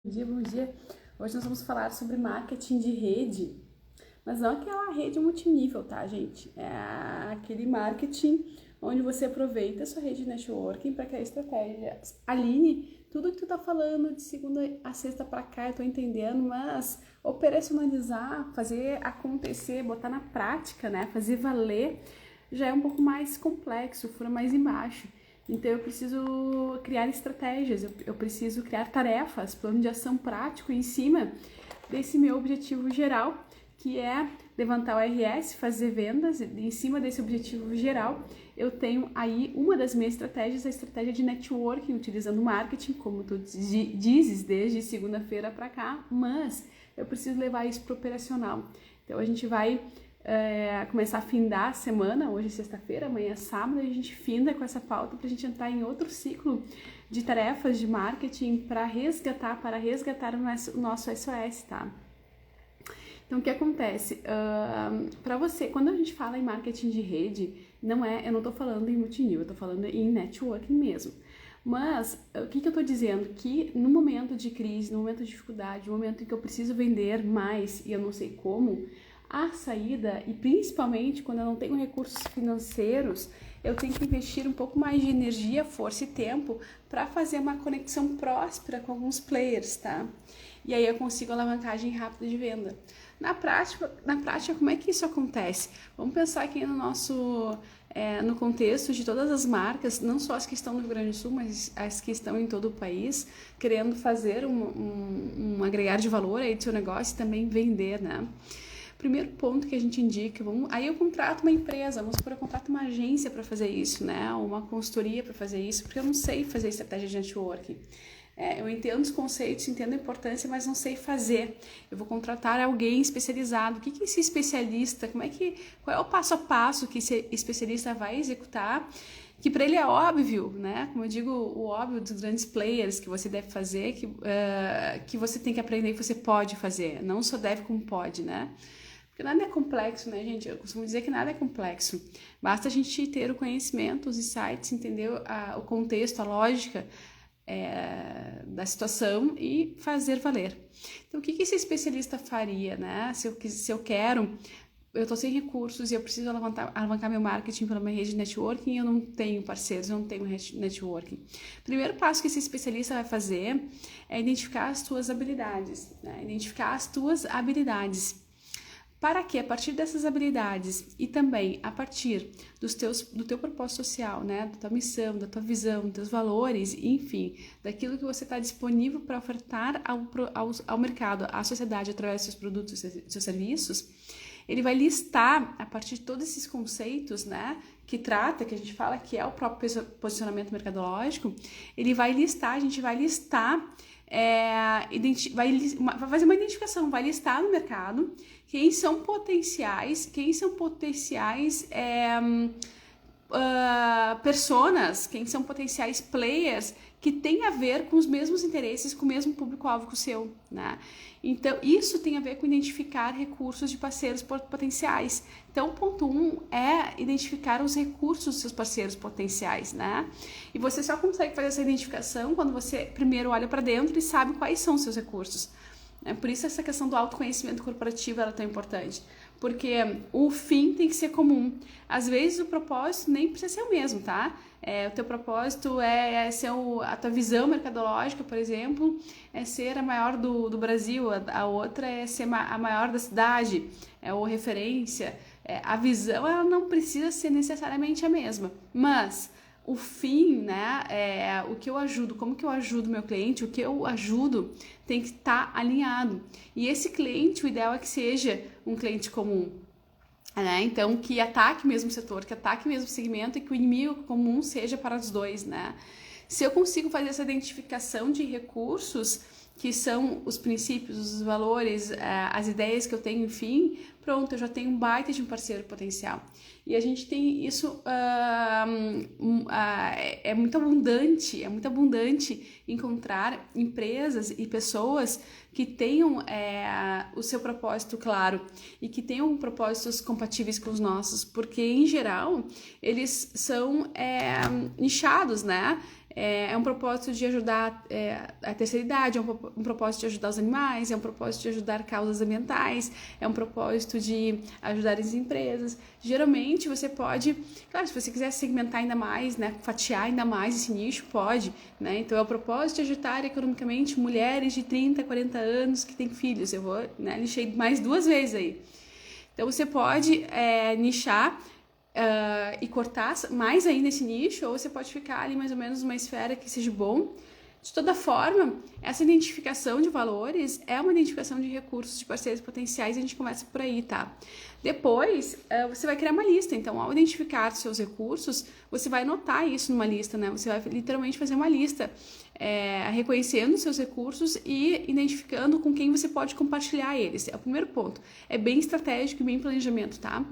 Bom dia, bom dia. Hoje nós vamos falar sobre marketing de rede, mas não aquela rede multinível, tá, gente? É aquele marketing onde você aproveita a sua rede de networking para criar estratégias. Aline, tudo que tu tá falando de segunda a sexta para cá, eu tô entendendo, mas operacionalizar, fazer acontecer, botar na prática, né, fazer valer, já é um pouco mais complexo, fura mais embaixo. Então eu preciso criar estratégias, eu preciso criar tarefas, plano de ação prático em cima desse meu objetivo geral, que é levantar o RS, fazer vendas. Em cima desse objetivo geral, eu tenho aí uma das minhas estratégias, a estratégia de networking, utilizando marketing, como tu dizes, desde segunda-feira para cá, mas eu preciso levar isso para o operacional. Então a gente vai começar a findar a semana, hoje é sexta-feira, amanhã é sábado, a gente finda com essa pauta para a gente entrar em outro ciclo de tarefas de marketing para resgatar o nosso SOS, tá? Então, o que acontece? Para você, quando a gente fala em marketing de rede, eu não tô falando em multinível, eu tô falando em networking mesmo. Mas, o que eu tô dizendo? Que no momento de crise, no momento de dificuldade, no momento em que eu preciso vender mais e eu não sei como, a saída, e principalmente quando eu não tenho recursos financeiros, eu tenho que investir um pouco mais de energia, força e tempo para fazer uma conexão próspera com alguns players, tá? E aí eu consigo alavancagem rápida de venda. Na prática, como é que isso acontece? Vamos pensar aqui no contexto de todas as marcas, não só as que estão no Rio Grande do Sul, mas as que estão em todo o país, querendo fazer um agregar de valor aí do seu negócio e também vender, né? Primeiro ponto que a gente indica, aí eu contrato uma empresa, vamos supor, eu contrato uma agência para fazer isso, né? Uma consultoria para fazer isso, porque eu não sei fazer estratégia de networking. Eu entendo os conceitos, entendo a importância, mas não sei fazer. Eu vou contratar alguém especializado. O que é esse especialista? Qual é o passo a passo que esse especialista vai executar? Que para ele é óbvio, né? Como eu digo, o óbvio dos grandes players que você deve fazer, que você tem que aprender que você pode fazer. Não só deve como pode, né? Porque nada é complexo, né, gente? Eu costumo dizer que nada é complexo. Basta a gente ter o conhecimento, os insights, entender o contexto, a lógica da situação e fazer valer. Então, o que esse especialista faria, né? Se eu quero, eu estou sem recursos e eu preciso alavancar meu marketing pela minha rede de networking e eu não tenho parceiros, eu não tenho rede de networking. Primeiro passo que esse especialista vai fazer é identificar as tuas habilidades, né? Identificar as tuas habilidades. Para que, a partir dessas habilidades e também a partir do teu propósito social, né, da tua missão, da tua visão, dos teus valores, enfim, daquilo que você está disponível para ofertar ao mercado, à sociedade, através dos seus produtos, dos seus serviços, ele vai listar, a partir de todos esses conceitos, né, que a gente fala que é o próprio posicionamento mercadológico, a gente vai listar, vai fazer uma identificação, vai listar no mercado quem são potenciais personas, quem são potenciais players que têm a ver com os mesmos interesses, com o mesmo público-alvo que o seu, né? Então, isso tem a ver com identificar recursos de parceiros potenciais. Então, o ponto 1 é identificar os recursos dos seus parceiros potenciais, né? E você só consegue fazer essa identificação quando você primeiro olha para dentro e sabe quais são os seus recursos. Por isso essa questão do autoconhecimento corporativo é tão importante, porque o fim tem que ser comum. Às vezes o propósito nem precisa ser o mesmo, tá? O teu propósito é ser a tua visão mercadológica, por exemplo, é ser a maior do Brasil, a outra é ser a maior da cidade, ou referência. A visão ela não precisa ser necessariamente a mesma, mas o fim, né, o que eu ajudo, como que eu ajudo meu cliente, o que eu ajudo tem que estar alinhado. E esse cliente, o ideal é que seja um cliente comum, né? Então, que ataque o mesmo setor, que ataque o mesmo segmento e que o inimigo comum seja para os dois, né? Se eu consigo fazer essa identificação de recursos, que são os princípios, os valores, as ideias que eu tenho, enfim, pronto, eu já tenho um baita de um parceiro potencial. E a gente tem isso, é muito abundante encontrar empresas e pessoas que tenham o seu propósito claro e que tenham propósitos compatíveis com os nossos, porque em geral eles são nichados, né? É um propósito de ajudar a terceira idade, é um propósito de ajudar os animais, é um propósito de ajudar causas ambientais, é um propósito de ajudar as empresas. Geralmente você pode, claro, se você quiser segmentar ainda mais, né, fatiar ainda mais esse nicho, pode, né? Então é o propósito de ajudar economicamente mulheres de 30, 40 anos que têm filhos. Eu vou, né, lixei mais 2 vezes aí. Então você pode nichar e cortar mais ainda esse nicho, ou você pode ficar ali mais ou menos numa esfera que seja bom. De toda forma, essa identificação de valores é uma identificação de recursos de parceiros potenciais e a gente começa por aí, tá? Depois, você vai criar uma lista. Então, ao identificar seus recursos, você vai anotar isso numa lista, né? Você vai literalmente fazer uma lista, reconhecendo seus recursos e identificando com quem você pode compartilhar eles. É o primeiro ponto. É bem estratégico e bem planejamento, tá?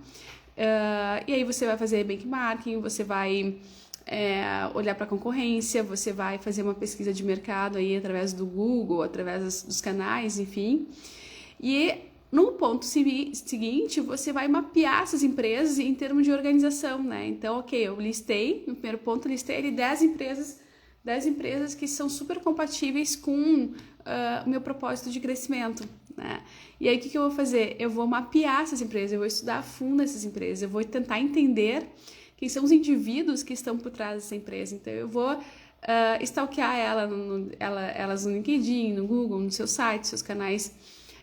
E aí você vai fazer benchmarking, você vai olhar para a concorrência, você vai fazer uma pesquisa de mercado aí através do Google, através dos canais, enfim. E no ponto seguinte, você vai mapear essas empresas em termos de organização, né? Então, eu listei, no primeiro ponto, listei ali 10 empresas que são super compatíveis com o meu propósito de crescimento, né? E aí, o que eu vou fazer? Eu vou mapear essas empresas, eu vou estudar a fundo essas empresas, eu vou tentar entender quem são os indivíduos que estão por trás dessa empresa. Então, eu vou stalkear elas no LinkedIn, no Google, no seu site, seus canais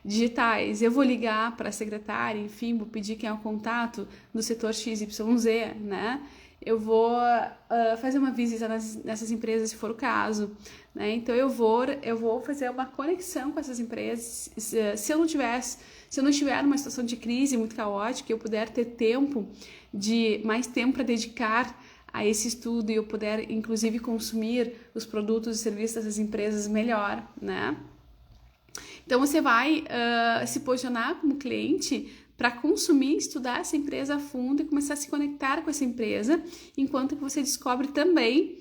digitais. Eu vou ligar para a secretária, enfim, vou pedir quem é o contato do setor XYZ, né? Eu vou fazer uma visita nessas empresas, se for o caso, né? Então, eu vou fazer uma conexão com essas empresas. Se eu não estiver numa situação de crise muito caótica, eu puder ter mais tempo para dedicar a esse estudo e eu puder, inclusive, consumir os produtos e serviços dessas empresas melhor, né? Então, você vai se posicionar como cliente para consumir, estudar essa empresa a fundo e começar a se conectar com essa empresa, enquanto que você descobre também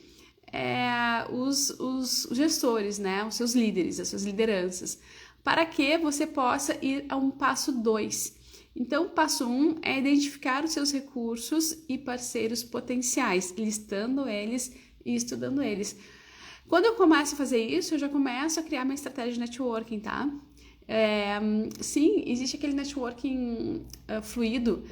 os gestores, né? Os seus líderes, as suas lideranças, para que você possa ir a um passo 2. Então, o passo 1 é identificar os seus recursos e parceiros potenciais, listando eles e estudando eles. Quando eu começo a fazer isso, eu já começo a criar uma estratégia de networking, tá? Sim, existe aquele networking fluido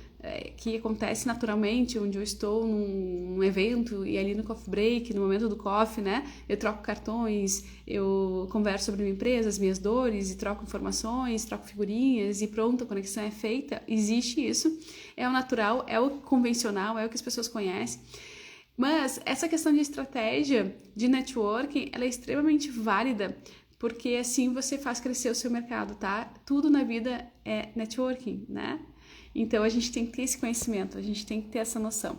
que acontece naturalmente, onde eu estou num evento e ali no coffee break, no momento do coffee, né? Eu troco cartões, eu converso sobre minha empresa, as minhas dores e troco informações, troco figurinhas e pronto, a conexão é feita. Existe isso, é o natural, é o convencional, é o que as pessoas conhecem. Mas essa questão de estratégia de networking, ela é extremamente válida, porque assim você faz crescer o seu mercado, tá? Tudo na vida é networking, né? Então a gente tem que ter esse conhecimento, a gente tem que ter essa noção.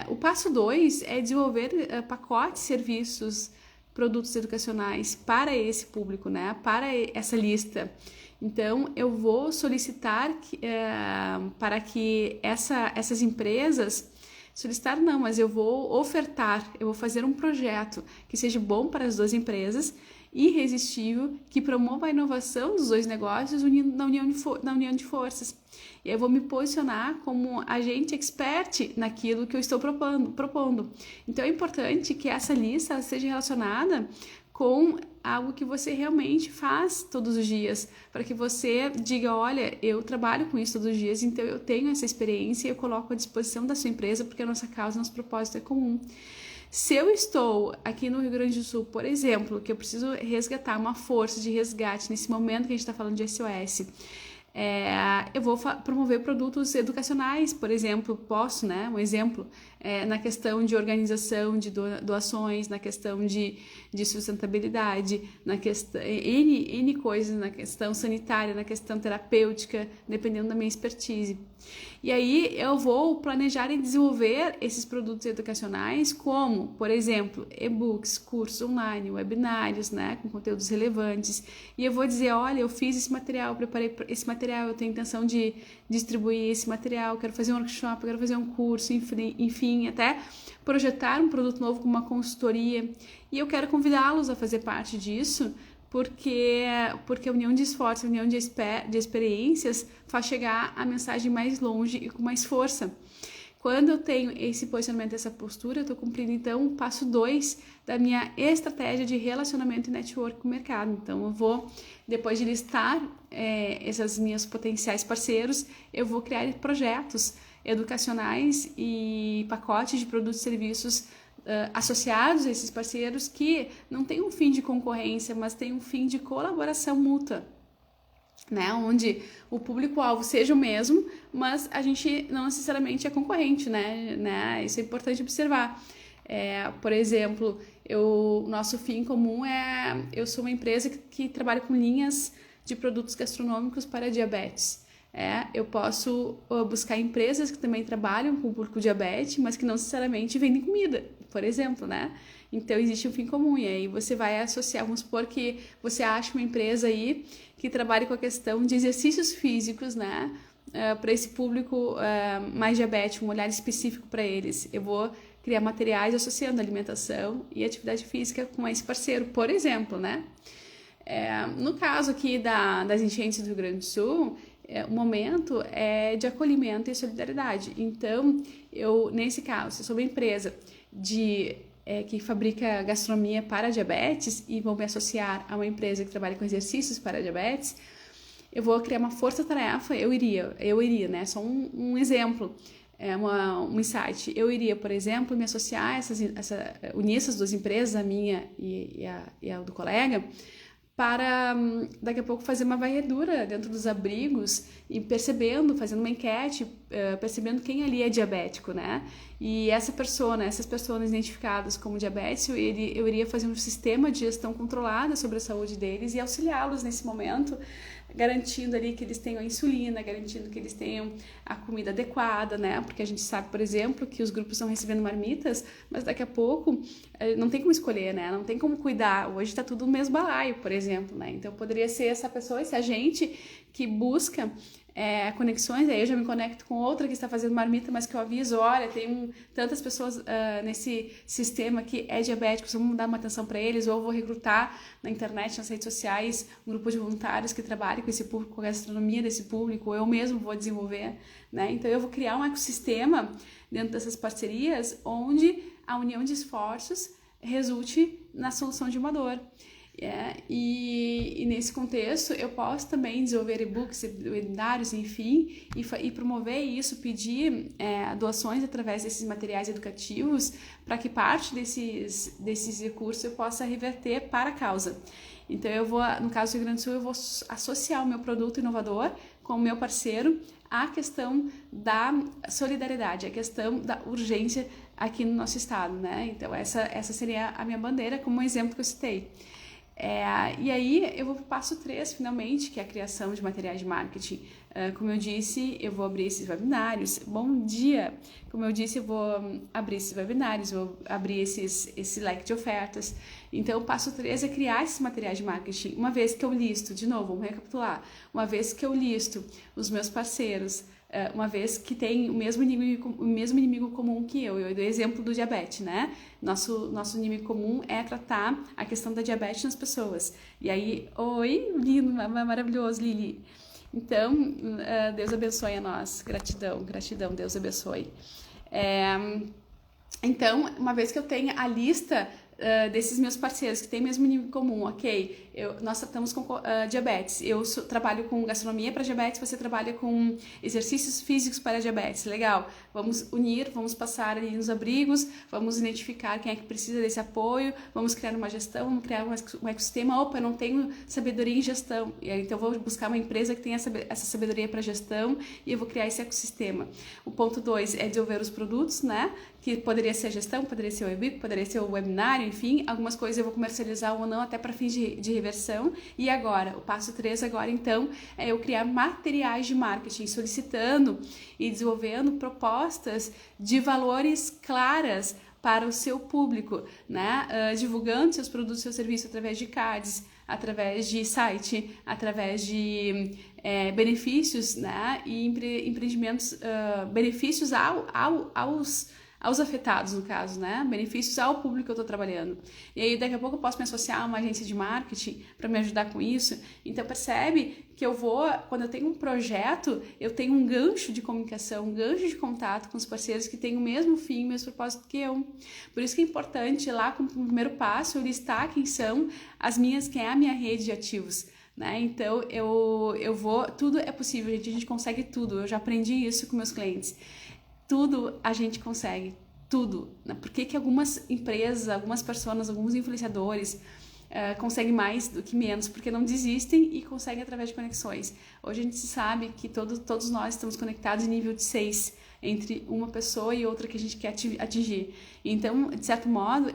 O passo 2 é desenvolver pacotes, serviços, produtos educacionais para esse público, né? Para essa lista. Então eu vou solicitar para que essas empresas solicitar não, mas eu vou ofertar, eu vou fazer um projeto que seja bom para as duas empresas, irresistível, que promova a inovação dos dois negócios na união de forças. E eu vou me posicionar como agente expert naquilo que eu estou propondo. Então é importante que essa lista seja relacionada com algo que você realmente faz todos os dias, para que você diga, olha, eu trabalho com isso todos os dias, então eu tenho essa experiência e eu coloco à disposição da sua empresa, porque a nossa causa, nosso propósito é comum. Se eu estou aqui no Rio Grande do Sul, por exemplo, que eu preciso resgatar uma força de resgate nesse momento que a gente está falando de SOS, eu vou promover produtos educacionais, por exemplo, posso, né, um exemplo, na questão de organização de doações, na questão de sustentabilidade, na questão N coisas, na questão sanitária, na questão terapêutica, dependendo da minha expertise. E aí eu vou planejar e desenvolver esses produtos educacionais como, por exemplo, e-books, cursos online, webinários, né, com conteúdos relevantes. E eu vou dizer, olha, eu fiz esse material, eu preparei esse material, eu tenho intenção de distribuir esse material, quero fazer um workshop, quero fazer um curso, enfim, até projetar um produto novo com uma consultoria. E eu quero convidá-los a fazer parte disso, porque a união de esforços, a união de experiências faz chegar a mensagem mais longe e com mais força. Quando eu tenho esse posicionamento, essa postura, eu estou cumprindo, então, o passo 2 da minha estratégia de relacionamento e network com o mercado. Então, eu vou, depois de listar esses meus potenciais parceiros, eu vou criar projetos educacionais e pacotes de produtos e serviços associados a esses parceiros que não tem um fim de concorrência, mas tem um fim de colaboração mútua, né? Onde o público-alvo seja o mesmo, mas a gente não necessariamente é concorrente, né? Isso é importante observar. Por exemplo, nosso fim comum eu sou uma empresa que trabalha com linhas de produtos gastronômicos para diabetes. Eu posso buscar empresas que também trabalham com o público diabetes, mas que não necessariamente vendem comida, por exemplo, né? Então, existe um fim comum, e aí você vai associar, vamos supor que você acha uma empresa aí que trabalhe com a questão de exercícios físicos, né? Para esse público mais diabético, um olhar específico para eles. Eu vou criar materiais associando alimentação e atividade física com esse parceiro, por exemplo, né? No caso aqui das enchentes do Rio Grande do Sul, o momento é de acolhimento e solidariedade. Então, nesse caso, se eu sou uma empresa que fabrica gastronomia para diabetes e vou me associar a uma empresa que trabalha com exercícios para diabetes, eu vou criar uma força-tarefa, eu iria, né? Só um exemplo, um insight. Eu iria, por exemplo, me associar unir essas duas empresas, a minha e a do colega, para daqui a pouco fazer uma varredura dentro dos abrigos e fazendo uma enquete, percebendo quem ali é diabético, né? E essas pessoas identificadas como diabetes, eu iria fazer um sistema de gestão controlada sobre a saúde deles e auxiliá-los nesse momento, garantindo ali que eles tenham a insulina, garantindo que eles tenham a comida adequada, né? Porque a gente sabe, por exemplo, que os grupos estão recebendo marmitas, mas daqui a pouco não tem como escolher, né? Não tem como cuidar. Hoje está tudo no mesmo balaio, por exemplo, né? Então poderia ser essa pessoa, esse agente que busca conexões, aí eu já me conecto com outra que está fazendo marmita, mas que eu aviso, olha, tem tantas pessoas nesse sistema que é diabético, vamos dar uma atenção para eles, ou eu vou recrutar na internet, nas redes sociais, um grupo de voluntários que trabalhem com esse público, com a gastronomia desse público, ou eu mesmo vou desenvolver, né? Então eu vou criar um ecossistema dentro dessas parcerias, onde a união de esforços resulte na solução de uma dor. E nesse contexto eu posso também desenvolver e-books, webinários, enfim, e promover isso, pedir doações através desses materiais educativos para que parte desses recursos eu possa reverter para a causa. Então no caso do Rio Grande do Sul, eu vou associar o meu produto inovador com o meu parceiro à questão da solidariedade, à questão da urgência aqui no nosso estado, né? Então essa seria a minha bandeira como um exemplo que eu citei. E aí eu vou para o passo 3, finalmente, que é a criação de materiais de marketing. Como eu disse, eu vou abrir esses webinários. Bom dia! Como eu disse, eu vou abrir esses webinários, vou abrir esse leque de ofertas. Então, o passo 3 é criar esses materiais de marketing. Uma vez que eu listo, de novo, vamos recapitular, uma vez que eu listo os meus parceiros, uma vez que tem o mesmo inimigo comum que eu dei exemplo do diabetes, né? Nosso inimigo comum é tratar a questão da diabetes nas pessoas. E aí, oi, lindo, maravilhoso, Lili. Então, Deus abençoe a nós. Gratidão, Deus abençoe. Então, uma vez que eu tenho a lista desses meus parceiros que têm o mesmo inimigo comum, ok, nós tratamos com diabetes, eu trabalho com gastronomia para diabetes, você trabalha com exercícios físicos para diabetes, legal, vamos unir, vamos passar ali nos abrigos, vamos identificar quem é que precisa desse apoio, vamos criar uma gestão, vamos criar um ecossistema. Opa, eu não tenho sabedoria em gestão, então eu vou buscar uma empresa que tenha essa sabedoria para gestão e eu vou criar esse ecossistema. O ponto 2 é desenvolver os produtos, né, que poderia ser a gestão, poderia ser o e-book, poderia ser o webinário, enfim, algumas coisas eu vou comercializar ou não, até para fins de reversão. E agora, o passo 3 agora, então, é eu criar materiais de marketing, solicitando e desenvolvendo propostas de valores claras para o seu público, né? Divulgando seus produtos, seu serviço através de cards, através de site, através de benefícios, né? E empreendimentos, benefícios aos afetados, no caso, né? Benefícios ao público que eu estou trabalhando. E aí, daqui a pouco eu posso me associar a uma agência de marketing para me ajudar com isso. Então, percebe que quando eu tenho um projeto, eu tenho um gancho de comunicação, um gancho de contato com os parceiros que têm o mesmo fim, o mesmo propósito que eu. Por isso que é importante, lá como primeiro passo, eu listar quem é a minha rede de ativos. Né? Então, tudo é possível, gente consegue tudo. Eu já aprendi isso com meus clientes. Tudo a gente consegue, tudo. Por que algumas empresas, algumas pessoas, alguns influenciadores conseguem mais do que menos? Porque não desistem e conseguem através de conexões. Hoje a gente sabe que todos nós estamos conectados em nível de 6, entre uma pessoa e outra que a gente quer atingir. Então, de certo modo,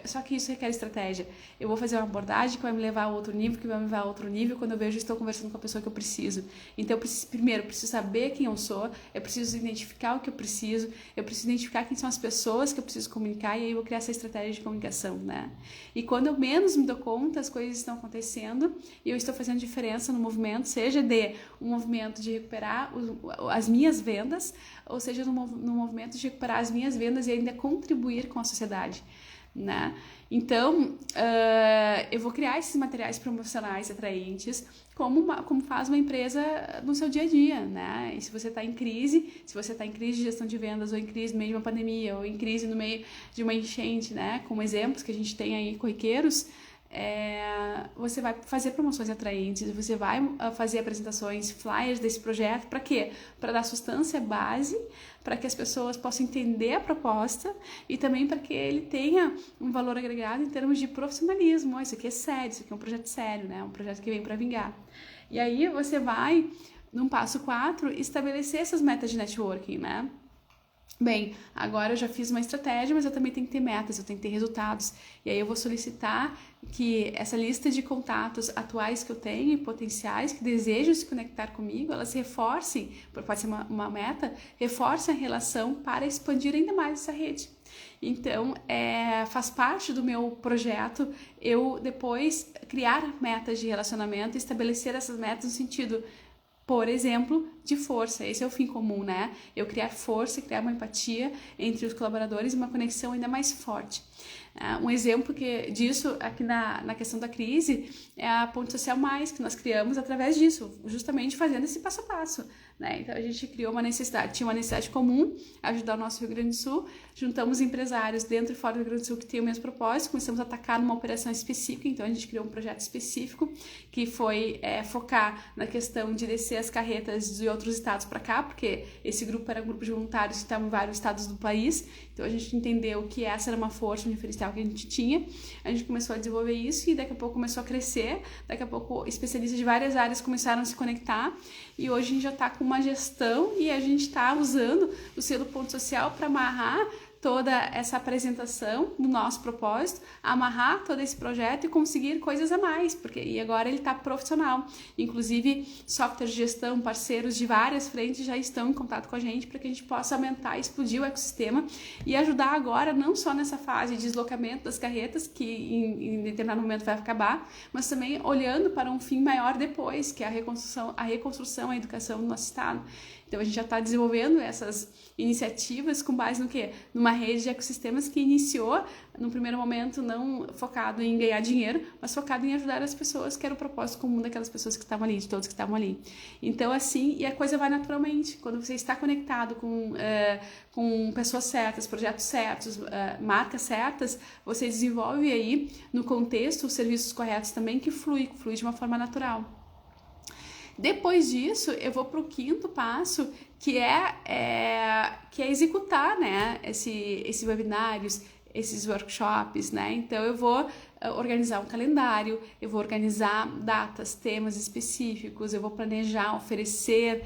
só que isso requer estratégia. Eu vou fazer uma abordagem que vai me levar a outro nível, que vai me levar a outro nível, quando eu vejo estou conversando com a pessoa que eu preciso. Então, eu preciso saber quem eu sou, eu preciso identificar o que eu preciso identificar quem são as pessoas que eu preciso comunicar, e aí eu vou criar essa estratégia de comunicação, né? E quando eu menos me dou conta, as coisas estão acontecendo e eu estou fazendo diferença no movimento, seja de um movimento de recuperar as minhas vendas, ou seja, no movimento de recuperar as minhas vendas e ainda contribuir com a sociedade, né? Então, eu vou criar esses materiais promocionais atraentes como faz uma empresa no seu dia a dia, né? E se você está em crise de gestão de vendas, ou em crise no meio de uma pandemia, ou em crise no meio de uma enchente, né? Como exemplos que a gente tem aí corriqueiros, você vai fazer promoções atraentes, você vai fazer apresentações, flyers desse projeto, para quê? Para dar substância base, para que as pessoas possam entender a proposta e também para que ele tenha um valor agregado em termos de profissionalismo. Isso aqui é sério, isso aqui é um projeto sério, né? Um projeto que vem para vingar. E aí você vai, no passo 4, estabelecer essas metas de networking, né? Bem, agora eu já fiz uma estratégia, mas eu também tenho que ter metas, eu tenho que ter resultados. E aí eu vou solicitar que essa lista de contatos atuais que eu tenho e potenciais que desejam se conectar comigo, elas reforcem, pode ser uma meta, reforcem a relação para expandir ainda mais essa rede. Então, faz parte do meu projeto eu depois criar metas de relacionamento, estabelecer essas metas no sentido, por exemplo, de força. Esse é o fim comum, né? Eu criar força, criar uma empatia entre os colaboradores e uma conexão ainda mais forte. Um exemplo disso aqui na questão da crise é a Ponte Social Mais, que nós criamos através disso, justamente fazendo esse passo a passo, né? Então a gente criou tinha uma necessidade comum, ajudar o nosso Rio Grande do Sul, juntamos empresários dentro e fora do Rio Grande do Sul que têm o mesmo propósito, começamos a atacar numa operação específica, então a gente criou um projeto específico que foi focar na questão de descer as carretas de outros estados para cá, porque esse grupo era um grupo de voluntários que estavam em vários estados do país, então a gente entendeu que essa era uma força, um diferencial que a gente tinha, a gente começou a desenvolver isso e daqui a pouco começou a crescer, daqui a pouco especialistas de várias áreas começaram a se conectar e hoje a gente já está com uma gestão e a gente está usando o selo Ponto Social para amarrar toda essa apresentação do nosso propósito, amarrar todo esse projeto e conseguir coisas a mais, e agora ele está profissional. Inclusive, software de gestão, parceiros de várias frentes já estão em contato com a gente para que a gente possa aumentar e explodir o ecossistema e ajudar agora, não só nessa fase de deslocamento das carretas, que em determinado momento vai acabar, mas também olhando para um fim maior depois, que é a reconstrução, a educação do nosso estado. Então, a gente já está desenvolvendo essas iniciativas com base no quê? Numa rede de ecossistemas que iniciou, no primeiro momento, não focado em ganhar dinheiro, mas focado em ajudar as pessoas, que era o propósito comum daquelas pessoas que estavam ali, de todos que estavam ali. Então, assim, e a coisa vai naturalmente. Quando você está conectado com pessoas certas, projetos certos, marcas certas, você desenvolve aí, no contexto, os serviços corretos também, que flui de uma forma natural. Depois disso, eu vou para o 5º passo, que é executar, né, esses webinários, esses workshops, né? Então, eu vou organizar um calendário, eu vou organizar datas, temas específicos, eu vou planejar, oferecer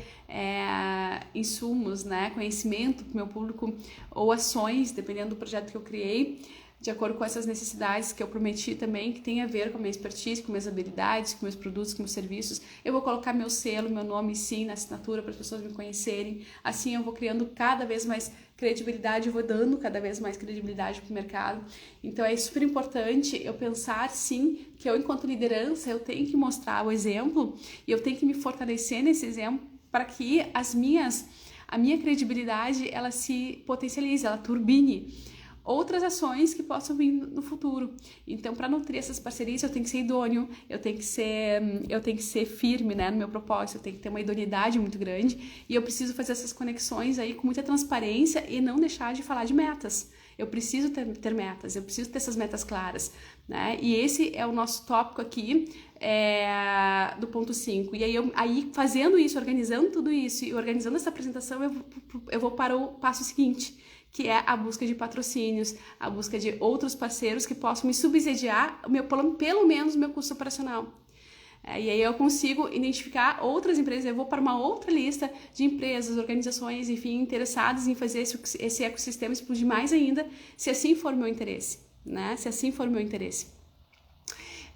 insumos, né, conhecimento para o meu público ou ações, dependendo do projeto que eu criei, de acordo com essas necessidades que eu prometi também, que tem a ver com a minha expertise, com minhas habilidades, com meus produtos, com meus serviços. Eu vou colocar meu selo, meu nome, sim, na assinatura para as pessoas me conhecerem. Assim eu vou criando cada vez mais credibilidade, eu vou dando cada vez mais credibilidade para o mercado. Então é super importante eu pensar, sim, que eu, enquanto liderança, eu tenho que mostrar o exemplo e eu tenho que me fortalecer nesse exemplo para que as minhas a minha credibilidade, ela se potencialize, ela turbine outras ações que possam vir no futuro. Então, para nutrir essas parcerias, eu tenho que ser idôneo, eu tenho que ser firme, né, no meu propósito, eu tenho que ter uma idoneidade muito grande e eu preciso fazer essas conexões aí com muita transparência e não deixar de falar de metas. Eu preciso ter metas, eu preciso ter essas metas claras, né? E esse é o nosso tópico aqui do ponto 5. E aí, fazendo isso, organizando tudo isso e organizando essa apresentação, eu vou para o passo seguinte, que é a busca de patrocínios, a busca de outros parceiros que possam me subsidiar pelo menos o meu custo operacional. E aí eu consigo identificar outras empresas, eu vou para uma outra lista de empresas, organizações, enfim, interessadas em fazer esse ecossistema explodir mais ainda, se assim for o meu interesse, né? Se assim for o meu interesse.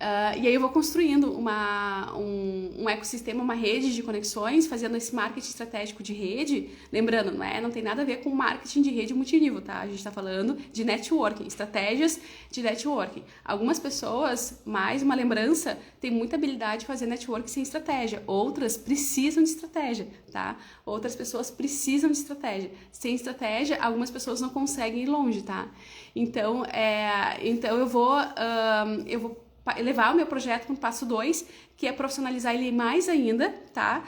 E aí eu vou construindo um ecossistema, uma rede de conexões, fazendo esse marketing estratégico de rede. Lembrando, não tem nada a ver com marketing de rede multinível, tá? A gente está falando de networking, estratégias de networking. Algumas pessoas, mais uma lembrança, têm muita habilidade de fazer networking sem estratégia. Outras precisam de estratégia, tá? Outras pessoas precisam de estratégia. Sem estratégia, algumas pessoas não conseguem ir longe, tá? Então eu vou levar o meu projeto para o passo 2, que é profissionalizar ele mais ainda, tá?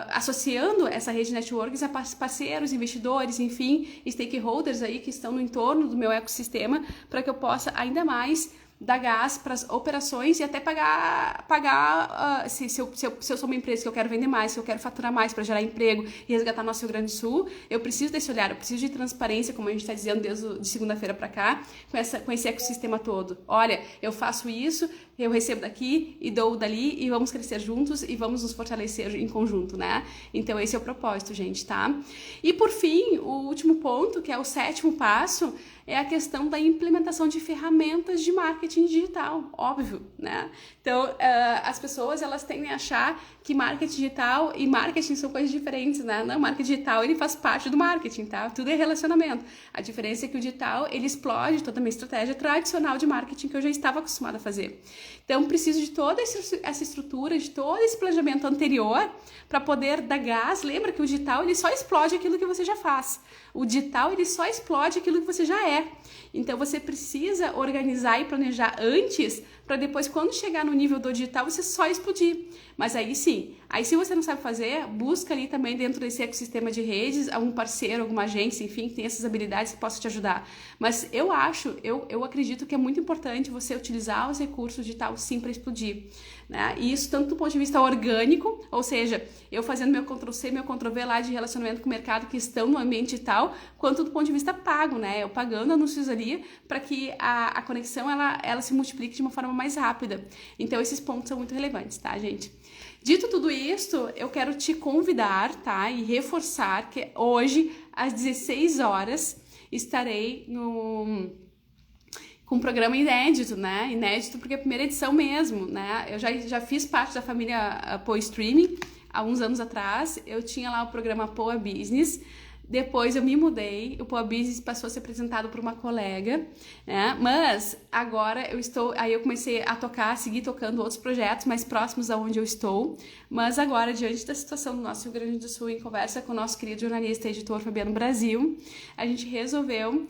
Associando essa rede de networks a parceiros, investidores, enfim, stakeholders aí que estão no entorno do meu ecossistema, para que eu possa ainda mais dar gás para as operações e até pagar se eu sou uma empresa que eu quero vender mais, se eu quero faturar mais para gerar emprego e resgatar nosso Rio Grande do Sul, eu preciso desse olhar, eu preciso de transparência, como a gente está dizendo desde de segunda-feira para cá, com esse ecossistema todo. Olha, eu faço isso, eu recebo daqui e dou dali e vamos crescer juntos e vamos nos fortalecer em conjunto, né? Então esse é o propósito, gente, tá? E por fim, o último ponto, que é o 7º passo, é a questão da implementação de ferramentas de marketing digital, óbvio, né? Então, as pessoas, elas tendem a achar que marketing digital e marketing são coisas diferentes, né? Não, marketing digital, ele faz parte do marketing, tá? Tudo é relacionamento. A diferença é que o digital, ele explode toda a minha estratégia tradicional de marketing que eu já estava acostumada a fazer. Então, preciso de toda essa estrutura, de todo esse planejamento anterior para poder dar gás. Lembra que o digital, ele só explode aquilo que você já faz. O digital, ele só explode aquilo que você já é. Então, você precisa organizar e planejar antes para depois, quando chegar no nível do digital, você só explodir. Mas aí sim, se você não sabe fazer, busca ali também dentro desse ecossistema de redes, algum parceiro, alguma agência, enfim, que tem essas habilidades que possa te ajudar. Mas eu acredito que é muito importante você utilizar os recursos digital sim para explodir, né? E isso tanto do ponto de vista orgânico, ou seja, eu fazendo meu Ctrl+C, meu Ctrl+V lá de relacionamento com o mercado que estão no ambiente digital, quanto do ponto de vista pago, né? Eu pagando anúncios ali para que a conexão ela se multiplique de uma forma mais rápida. Então esses pontos são muito relevantes, tá, gente? Dito tudo isso, eu quero te convidar, tá? E reforçar que hoje, às 16 horas, estarei com um programa inédito, né? Inédito porque é a primeira edição mesmo, né? Eu já fiz parte da família Poa Streaming há uns anos atrás. Eu tinha lá o programa Poa Business. Depois eu me mudei, o Poa Business passou a ser apresentado por uma colega, né? Mas agora eu comecei a seguir tocando outros projetos mais próximos aonde eu estou. Mas agora, diante da situação do nosso Rio Grande do Sul, em conversa com o nosso querido jornalista e editor Fabiano Brasil, a gente resolveu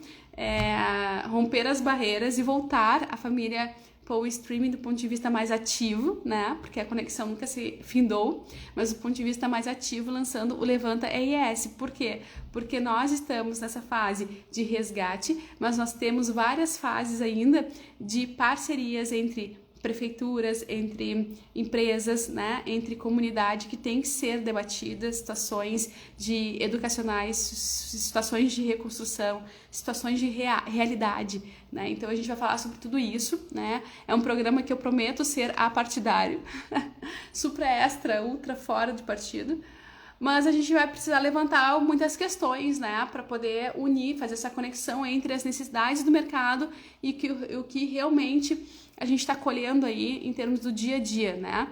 romper as barreiras e voltar à família Poa Streaming do ponto de vista mais ativo, né? Porque a conexão nunca se findou, mas do ponto de vista mais ativo, lançando o Levanta RS. Por quê? Porque nós estamos nessa fase de resgate, mas nós temos várias fases ainda de parcerias entre prefeituras, entre empresas, né, entre comunidade que tem que ser debatidas, situações educacionais, situações de reconstrução, situações de realidade, né? Então a gente vai falar sobre tudo isso, né? É um programa que eu prometo ser apartidário, supra extra, ultra fora de partido. Mas a gente vai precisar levantar muitas questões, né, para poder unir, fazer essa conexão entre as necessidades do mercado e o que realmente a gente está colhendo aí em termos do dia a dia, né?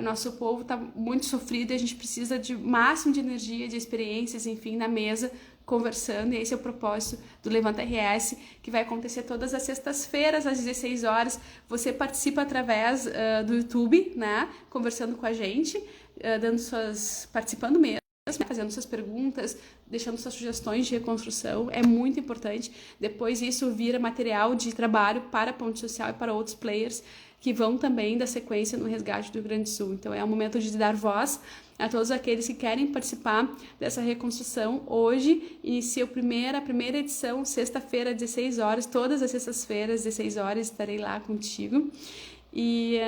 Nosso povo está muito sofrido e a gente precisa de máximo de energia, de experiências, enfim, na mesa, conversando, e esse é o propósito do Levanta RS, que vai acontecer todas as sextas-feiras, às 16 horas. Você participa através do YouTube, né, conversando com a gente, participando mesmo, fazendo suas perguntas, deixando suas sugestões de reconstrução, é muito importante. Depois isso vira material de trabalho para a Ponte Social e para outros players que vão também dar sequência no resgate do Rio Grande do Sul. Então é o momento de dar voz a todos aqueles que querem participar dessa reconstrução. Hoje inicia a primeira edição, sexta-feira, 16 horas, todas as sextas-feiras, 16 horas, estarei lá contigo. E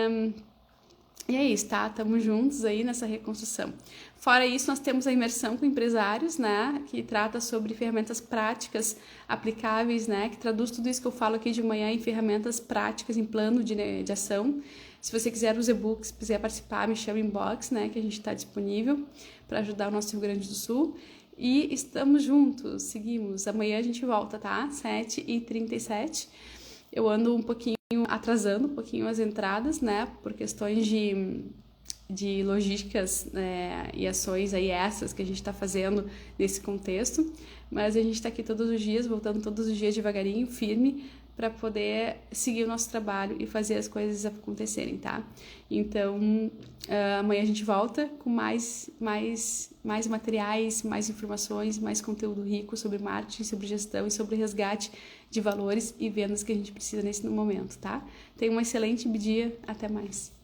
é isso, tá? Estamos juntos aí nessa reconstrução. Fora isso, nós temos a imersão com empresários, né? Que trata sobre ferramentas práticas aplicáveis, né? Que traduz tudo isso que eu falo aqui de manhã em ferramentas práticas, em plano de ação. Se você quiser os e-books, quiser participar, me chama em inbox, né? Que a gente está disponível para ajudar o nosso Rio Grande do Sul. E estamos juntos, seguimos. Amanhã a gente volta, tá? 7h37. Eu ando um pouquinho atrasando um pouquinho as entradas, né, por questões de logísticas, né, e ações aí essas que a gente está fazendo nesse contexto, mas a gente está aqui todos os dias, voltando todos os dias devagarinho, firme, para poder seguir o nosso trabalho e fazer as coisas acontecerem, tá? Então, amanhã a gente volta com mais materiais, mais informações, mais conteúdo rico sobre marketing, sobre gestão e sobre resgate de valores e vendas que a gente precisa nesse momento, tá? Tenha um excelente dia, até mais.